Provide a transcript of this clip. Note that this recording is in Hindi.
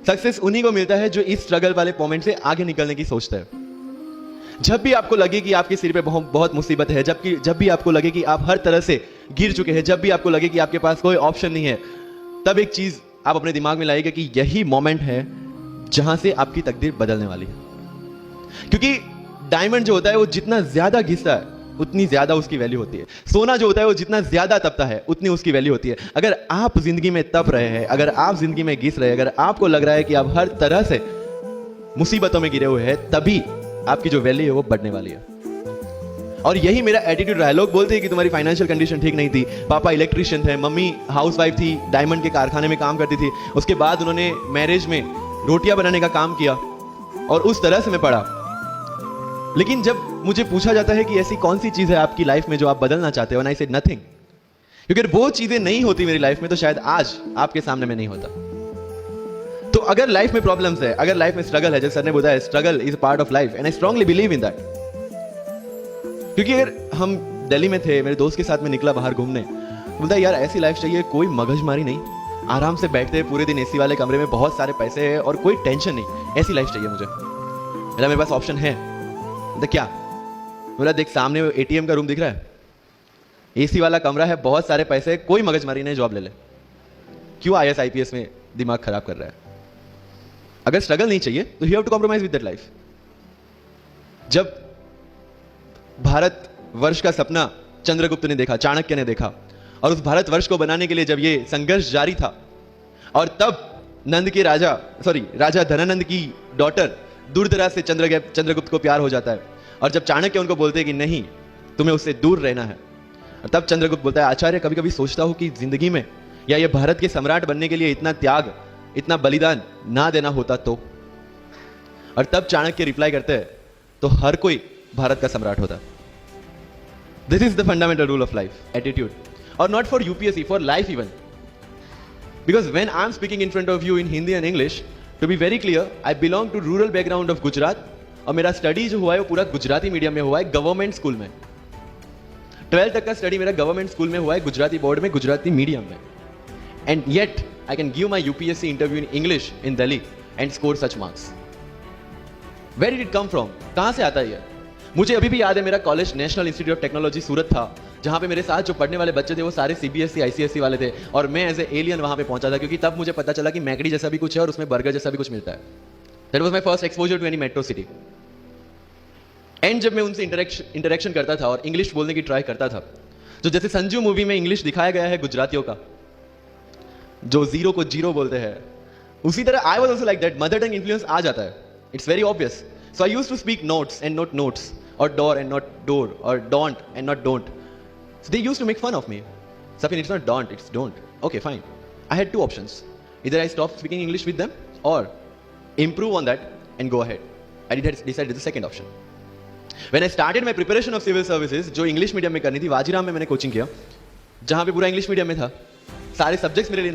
सक्सेस उन्हीं को मिलता है जो इस स्ट्रगल वाले मोमेंट से आगे निकलने की सोचता है। जब भी आपको लगे कि आपके सिर पे बहुत मुसीबत है, जब भी आपको लगे कि आप हर तरह से गिर चुके हैं, जब भी आपको लगे कि आपके पास कोई ऑप्शन नहीं है, तब एक चीज आप अपने दिमाग में लाइएगा कि यही मोमेंट है जहां से आपकी तकदीर बदलने वाली है। क्योंकि डायमंड जो होता है वो जितना ज्यादा घिसता है उतनी ज्यादा उसकी वैल्यू होती है। सोना जो होता है वो जितना ज्यादा तपता है उतनी उसकी वैल्यू होती है। अगर आप जिंदगी में तप रहे हैं, अगर आप जिंदगी में घिस रहे हैं, अगर आपको लग रहा है कि आप हर तरह से मुसीबतों में गिरे हुए हैं, तभी आपकी जो वैल्यू है वो बढ़ने वाली है। और यही मेरा एटीट्यूड रहा है। लोग बोलते हैं कि तुम्हारी फाइनेंशियल कंडीशन ठीक नहीं थी, पापा इलेक्ट्रिशियन थे, मम्मी हाउसवाइफ थी, डायमंड के कारखाने में काम करती थी, उसके बाद उन्होंने मैरिज में रोटियां बनाने का काम किया और उस तरह से मैं पढ़ा। लेकिन जब मुझे पूछा जाता है कि ऐसी कौन सी चीज है आपकी लाइफ में जो आप बदलना चाहते हो, आई सेड नथिंग। क्योंकि वो चीजें नहीं होती मेरी लाइफ में तो शायद आज आपके सामने में नहीं होता। तो अगर लाइफ में प्रॉब्लम्स है, अगर लाइफ में स्ट्रगल है, जैसे सर ने बताया struggle is part of life and I strongly believe in that. क्योंकि अगर हम दिल्ली में थे, मेरे दोस्त के साथ में निकला बाहर घूमने, बोलता यार ऐसी लाइफ चाहिए, कोई मगजमारी नहीं, आराम से बैठते हैं पूरे दिन एसी वाले कमरे में, बहुत सारे पैसे हैं और कोई टेंशन नहीं, ऐसी लाइफ चाहिए मुझे। मेरे पास ऑप्शन है। क्या बोला, देख सामने एटीएम का रूम दिख रहा है, एसी वाला कमरा है, बहुत सारे पैसे, कोई मगजमारी नहीं, जॉब ले ले। क्यों आईएएस आईपीएस में दिमाग खराब कर रहा है? अगर स्ट्रगल नहीं चाहिए तो you have to compromise with that life. जब भारत वर्ष का सपना चंद्रगुप्त ने देखा, चाणक्य ने देखा, और उस भारत वर्ष को बनाने के लिए जब ये संघर्ष जारी था, और तब नंद के राजा धनानंद की डॉटर दूर दराज से चंद्रगुप्त को प्यार हो जाता है, और जब चाणक्य उनको बोलते हैं कि नहीं तुम्हें उससे दूर रहना है, और तब चंद्रगुप्त बोलता है आचार्य कभी कभी सोचता हूं कि जिंदगी में या ये भारत के सम्राट बनने के लिए इतना त्याग, इतना बलिदान ना देना होता तो। और तब चाणक्य रिप्लाई करते हैं तो हर कोई भारत का सम्राट होता। This is the fundamental rule of life, attitude. और not for UPSC, for life even. Because when I am speaking in front of you in Hindi and English, to be very clear, I belong to rural background of Gujarat, और मेरा स्टडी जो हुआ है वो पूरा गुजराती मीडियम में हुआ है, गवर्नमेंट स्कूल में। 12th तक का स्टडी मेरा गवर्नमेंट स्कूल में हुआ है, गुजराती बोर्ड में, गुजराती मीडियम में। And yet I can give my UPSC interview in English in Delhi and score such marks. Where did it come from? कहां से आता है ये? मुझे अभी भी याद है मेरा college National Institute of Technology Surat था, जहां पे मेरे साथ जो पढ़ने वाले बच्चे थे वो सारे सीबीएसई आईसीएसई वाले थे, और मैं एज ए एलियन वहां पे पहुंचा था, क्योंकि तब मुझे पता चला कि मैकडी जैसा भी कुछ है और उसमें बर्गर जैसा भी कुछ मिलता है। That was my first exposure to any metro city. And जब मैं उनसे इंटरेक्शन करता था और इंग्लिश बोलने की ट्राई करता था, जो जैसे संजू मूवी में इंग्लिश दिखाया गया है गुजरातियों का, जो जीरो को जीरो बोलते हैं, उसी तरह I was also like that. Mother tongue influence आ जाता है, it's very obvious. So I used to speak notes and not notes, और डोर एंड नॉट डोर, और don't and not don't. So they used to make fun of me. Safin, it's not don't, it's don't. Okay fine, I had two options, इधर I stop speaking English with them और improve on that and go ahead. I decided the second option. When I started my preparation of civil services, जो इंग्लिश मीडियम में करनी थी, वाजीराम में मैंने कोचिंग किया, जहां पे पूरा इंग्लिश मीडियम में था, सारे सब्जेक्ट्स मेरे लिए